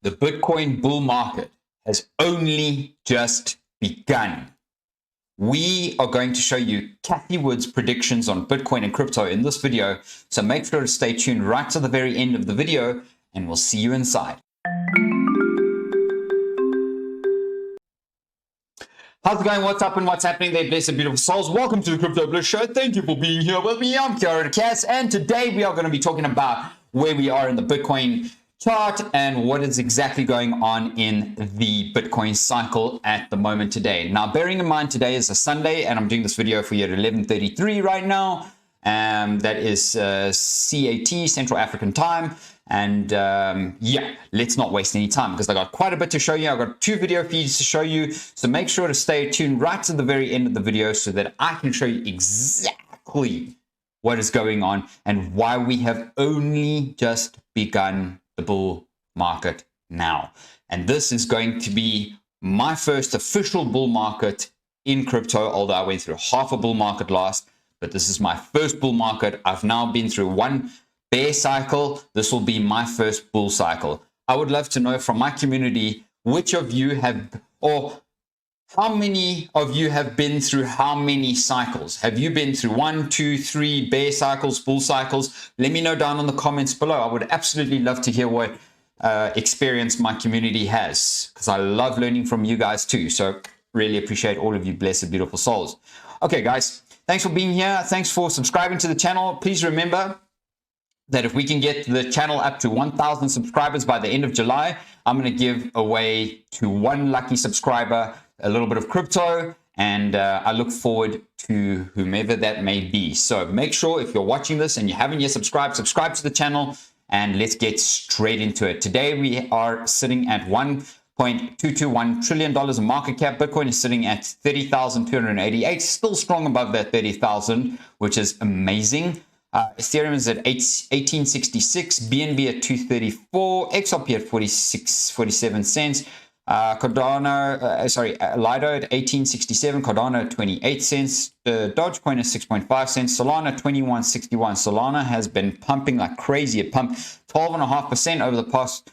The Bitcoin bull market has only just begun. We are going to show you Cathie Wood's predictions on Bitcoin and crypto in this video, so make sure to stay tuned right to the very end of the video, and we'll see you inside. How's it going? What's up and what's happening there, blessed beautiful souls? Welcome to the Crypto Bliss Show. Thank you for being here with me. I'm Cathie, and today we are going to be talking about where we are in the Bitcoin chart and what is exactly going on in the Bitcoin cycle at the moment today. Now, bearing in mind today is a Sunday, and I'm doing this video for you at 11:33 right now. That is CAT, Central African Time. And yeah, let's not waste any time because I got quite a bit to show you. I've got 2 video feeds to show you. So make sure to stay tuned right to the very end of the video so that I can show you exactly what is going on and why we have only just begun the bull market now. And this is going to be my first official bull market in crypto, although I went through half a bull market last, but this is my first bull market. I've now been through one bear cycle. This will be my first bull cycle. I would love to know from my community which of you have, or how many of you have been through how many cycles? Have you been through 1, 2, 3 bear cycles, bull cycles? Let me know down in the comments below. I would absolutely love to hear what experience my community has, because I love learning from you guys too. So really appreciate all of you blessed, beautiful souls. Okay, guys, thanks for being here. Thanks for subscribing to the channel. Please remember that if we can get the channel up to 1,000 subscribers by the end of July, I'm going to give away to one lucky subscriber a little bit of crypto, and I look forward to whomever that may be. So make sure if you're watching this and you haven't yet subscribed, subscribe to the channel, and let's get straight into it. Today we are sitting at $1.221 trillion in market cap. Bitcoin is sitting at 30,288, still strong above that 30,000, which is amazing. Ethereum is at 1866, BNB at 234, XRP at 47 cents. Lido at 1867, Cardano at 28 cents, Dogecoin at 6.5 cents, Solana 21.61. Solana has been pumping like crazy. It pumped 12.5% over the past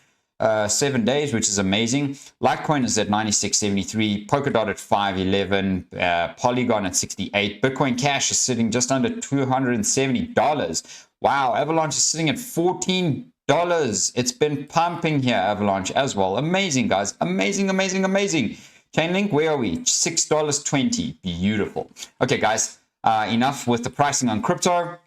7 days, which is amazing. Litecoin is at 96.73, Polkadot at 5.11, Polygon at 68. Bitcoin Cash is sitting just under $270. Wow, Avalanche is sitting at $14. It's been pumping here, Avalanche, as well. Amazing, guys. Amazing, amazing, amazing. Chainlink, where are we? $6.20. Beautiful. Okay, guys, enough with the pricing on crypto.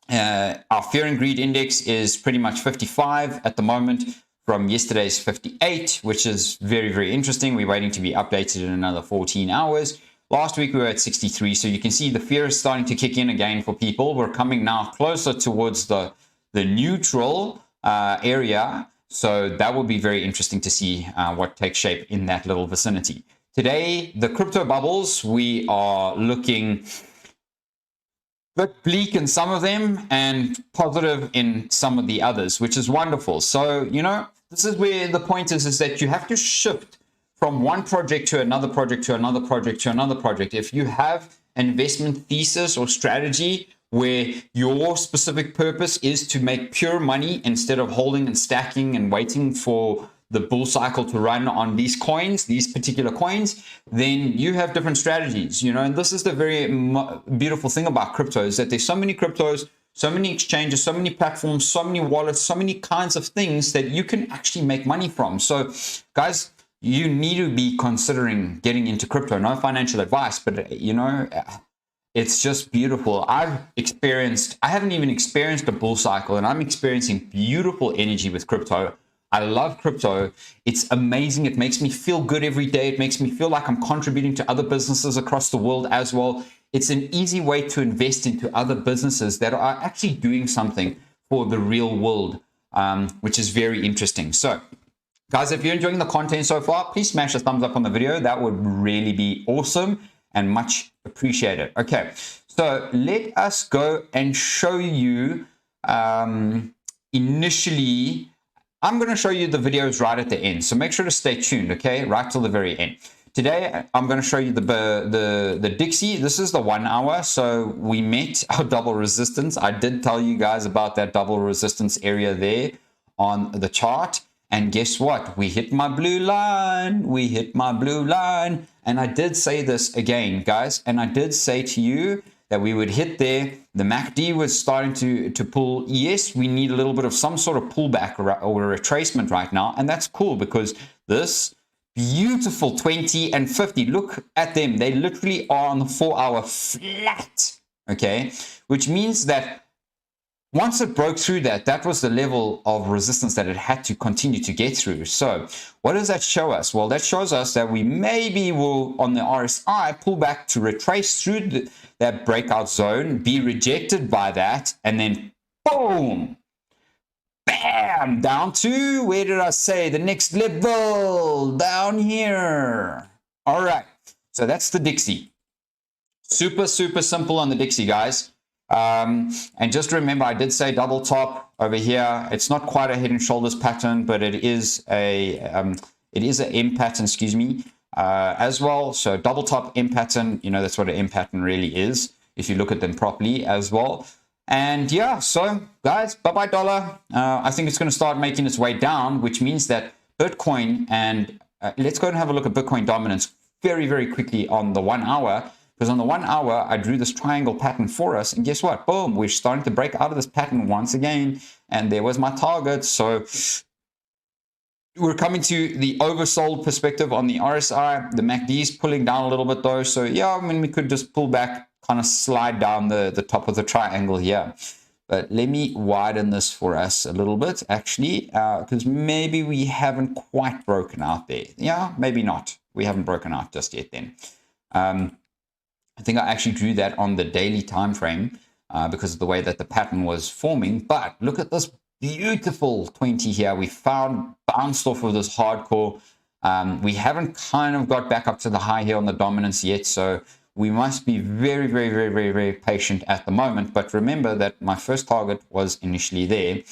Our fear and greed index is pretty much 55 at the moment from yesterday's 58, which is very, very interesting. We're waiting to be updated in another 14 hours. Last week we were at 63, so you can see the fear is starting to kick in again for people. We're coming now closer towards the neutral area, so that will be very interesting to see what takes shape in that little vicinity. Today, the crypto bubbles, we are looking a bit bleak in some of them and positive in some of the others, which is wonderful. So, you know, this is where the point is that you have to shift from one project to another project to another project to another project. If you have an investment thesis or strategy where your specific purpose is to make pure money instead of holding and stacking and waiting for the bull cycle to run on these coins, these particular coins, then you have different strategies, you know. And this is the very beautiful thing about crypto, is that there's so many cryptos, so many exchanges, so many platforms, so many wallets, so many kinds of things that you can actually make money from. So guys, you need to be considering getting into crypto. No financial advice, but you know, it's just beautiful. I haven't even experienced a bull cycle, and I'm experiencing beautiful energy with crypto. I love crypto. It's amazing. It makes me feel good every day. It makes me feel like I'm contributing to other businesses across the world as well. It's an easy way to invest into other businesses that are actually doing something for the real world, which is very interesting. So, guys, if you're enjoying the content so far, please smash a thumbs up on the video. That would really be awesome and much appreciated. Okay, so let us go and show you initially. I'm going to show you the videos right at the end, so make sure to stay tuned, okay, right till the very end. Today, I'm going to show you the Dixie. This is the 1 hour, so we met our double resistance. I did tell you guys about that double resistance area there on the chart, And guess what? We hit my blue line. We hit my blue line. And I did say this again, guys. And I did say to you that we would hit there. The MACD was starting to pull. Yes, we need a little bit of some sort of pullback or a retracement right now. And that's cool because this beautiful 20 and 50, look at them. They literally are on the 4-hour flat. Okay, which means that once it broke through that, that was the level of resistance that it had to continue to get through. So what does that show us? Well, that shows us that we maybe will, on the RSI, pull back to retrace through that breakout zone, be rejected by that, and then boom, bam, down to, where did I say? The next level, down here. All right, so that's the Dixie. Super, super simple on the Dixie, guys. And just remember, I did say double top over here. It's not quite a head and shoulders pattern, but it is a M pattern, excuse me, as well. So double top M pattern, you know, that's what an M pattern really is, if you look at them properly as well. And yeah, so guys, bye-bye dollar. I think it's going to start making its way down, which means that Bitcoin, and let's go and have a look at Bitcoin dominance very, very quickly on the 1 hour. Because on the 1 hour, I drew this triangle pattern for us. And guess what? Boom, we're starting to break out of this pattern once again. And there was my target. So we're coming to the oversold perspective on the RSI. The MACD is pulling down a little bit though. So yeah, I mean, we could just pull back, kind of slide down the top of the triangle here. But let me widen this for us a little bit, actually, because maybe we haven't quite broken out there. Yeah, maybe not. We haven't broken out just yet then. I think I actually drew that on the daily time frame because of the way that the pattern was forming. But look at this beautiful 20 here. We found, bounced off of this hardcore. We haven't kind of got back up to the high here on the dominance yet. So we must be very, very, very, very, very patient at the moment. But remember that my first target was initially there.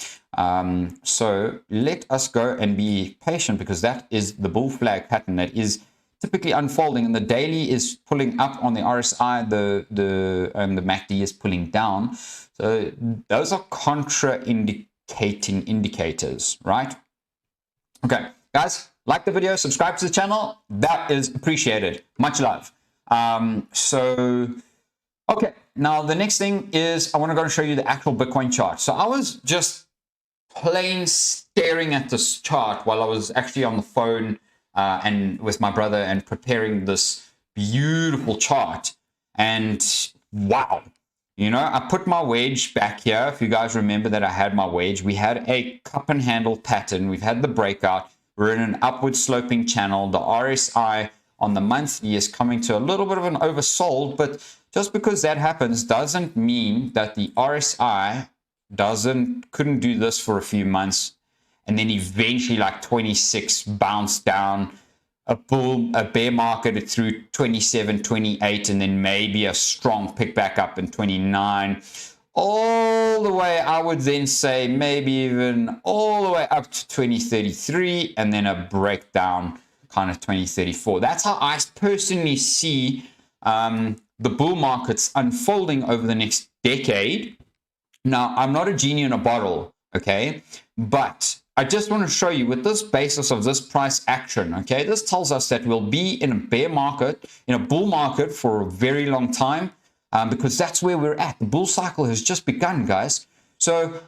So let us go and be patient because that is the bull flag pattern that is typically unfolding, and the daily is pulling up on the RSI, and the MACD is pulling down. So those are contra-indicating indicators, right? Okay, guys, like the video, subscribe to the channel. That is appreciated. Much love. Okay, now the next thing is I want to go and show you the actual Bitcoin chart. So I was just plain staring at this chart while I was actually on the phone and with my brother and preparing this beautiful chart. And wow, you know, I put my wedge back here. If you guys remember that I had my wedge, we had a cup and handle pattern. We've had the breakout. We're in an upward sloping channel. The RSI on the monthly is coming to a little bit of an oversold, but just because that happens doesn't mean that the RSI couldn't do this for a few months and then eventually like 26 bounced down, a bear market through 27, 28, and then maybe a strong pick back up in 29, all the way, I would then say maybe even all the way up to 2033, and then a breakdown kind of 2034. That's how I personally see the bull markets unfolding over the next decade. Now, I'm not a genie in a bottle, okay? But I just want to show you with this basis of this price action, okay? This tells us that we'll be in a bear market, in a bull market for a very long time, because that's where we're at. The bull cycle has just begun, guys. So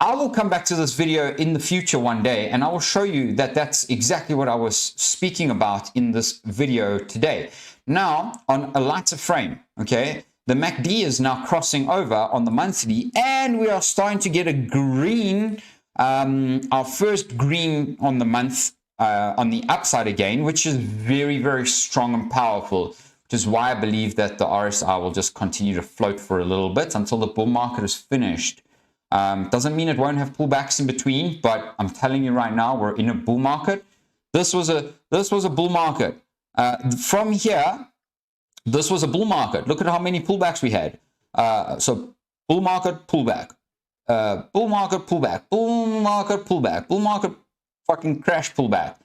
I will come back to this video in the future one day, and I will show you that that's exactly what I was speaking about in this video today. Now, on a lighter frame, okay, the MACD is now crossing over on the monthly, and we are starting to get a green, our first green on the month on the upside again, which is very, very strong and powerful, which is why I believe that the RSI will just continue to float for a little bit until the bull market is finished. Doesn't mean it won't have pullbacks in between, but I'm telling you right now, we're in a bull market. This was a bull market. From here, this was a bull market. Look at how many pullbacks we had. So bull market, pullback. Bull market, pullback. Bull market, pullback. Bull market, fucking crash, pullback.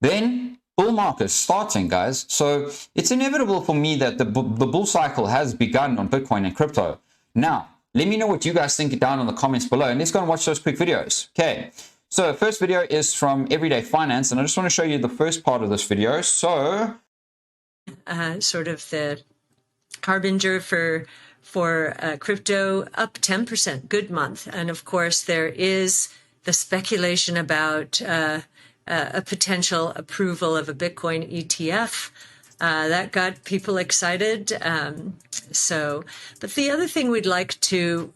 Then bull market starting, guys. So it's inevitable for me that the bull cycle has begun on Bitcoin and crypto. Now, let me know what you guys think down in the comments below, and let's go and watch those quick videos. Okay, So first video is from Everyday Finance, and I just want to show you the first part of this video. So sort of the harbinger for crypto, up 10%, good month. And of course, there is the speculation about a potential approval of a Bitcoin ETF. That got people excited. But the other thing we'd like to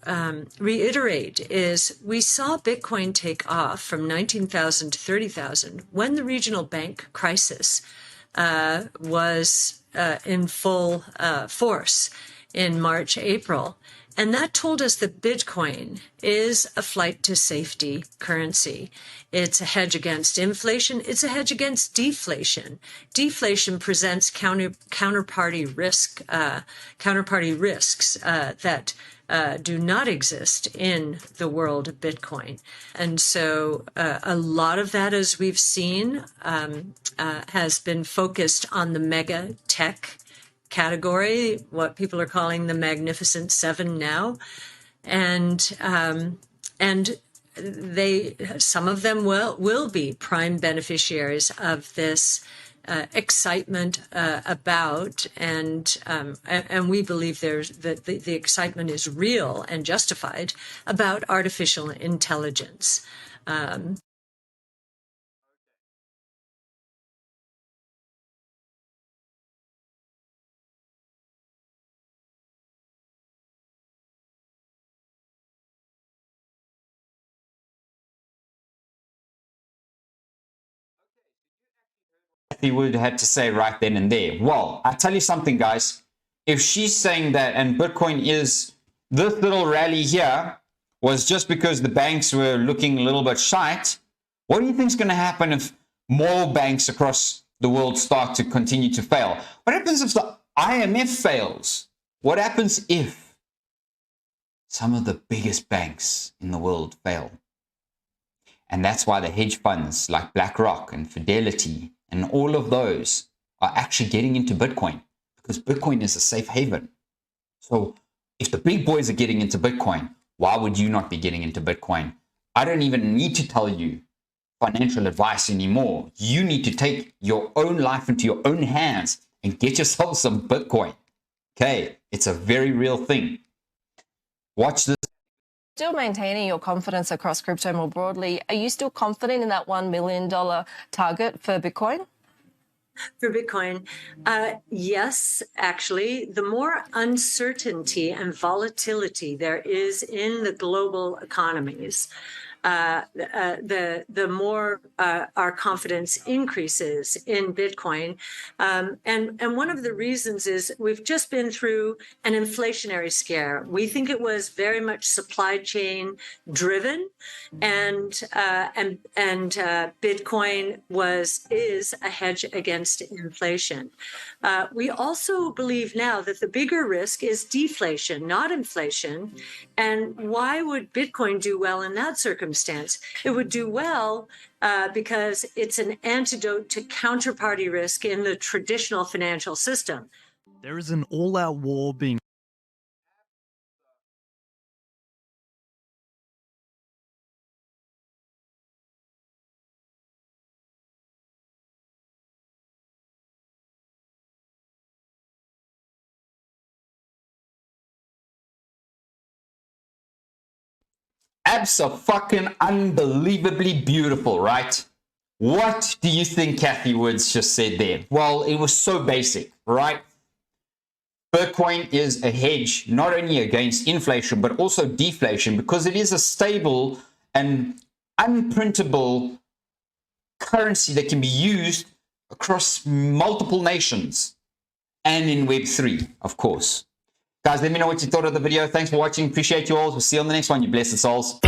reiterate is we saw Bitcoin take off from 19,000 to 30,000 when the regional bank crisis was in full force in March, April. And that told us that Bitcoin is a flight to safety currency. It's a hedge against inflation. It's a hedge against deflation. Deflation presents counterparty risks that do not exist in the world of Bitcoin. And so a lot of that, as we've seen, has been focused on the mega tech category, what people are calling the Magnificent Seven now. And they, some of them will be prime beneficiaries of this excitement about, and we believe that the excitement is real and justified about artificial intelligence. He would have to say right then and there. Well, I tell you something, guys. If she's saying that, and Bitcoin is, this little rally here was just because the banks were looking a little bit shite, what do you think is going to happen if more banks across the world start to continue to fail? What happens if the IMF fails? What happens if some of the biggest banks in the world fail? And that's why the hedge funds like BlackRock and Fidelity and all of those are actually getting into Bitcoin, because Bitcoin is a safe haven. So if the big boys are getting into Bitcoin, why would you not be getting into Bitcoin? I don't even need to tell you financial advice anymore. You need to take your own life into your own hands and get yourself some Bitcoin. Okay, it's a very real thing. Watch this. Still maintaining your confidence across crypto more broadly, are you still confident in that $1 million target for Bitcoin? For Bitcoin, yes, actually. The more uncertainty and volatility there is in the global economies, the more our confidence increases in Bitcoin. And one of the reasons is we've just been through an inflationary scare. We think it was very much supply chain driven, and Bitcoin is a hedge against inflation. We also believe now that the bigger risk is deflation, not inflation. And why would Bitcoin do well in that circumstance? It would do well because it's an antidote to counterparty risk in the traditional financial system. There is an all-out war being Abso-fucking-unbelievably beautiful, right? What do you think Cathie Woods just said there? Well, it was so basic, right? Bitcoin is a hedge not only against inflation, but also deflation, because it is a stable and unprintable currency that can be used across multiple nations and in Web3, of course. Guys, let me know what you thought of the video. Thanks for watching. Appreciate you all. We'll see you on the next one, you blessed souls.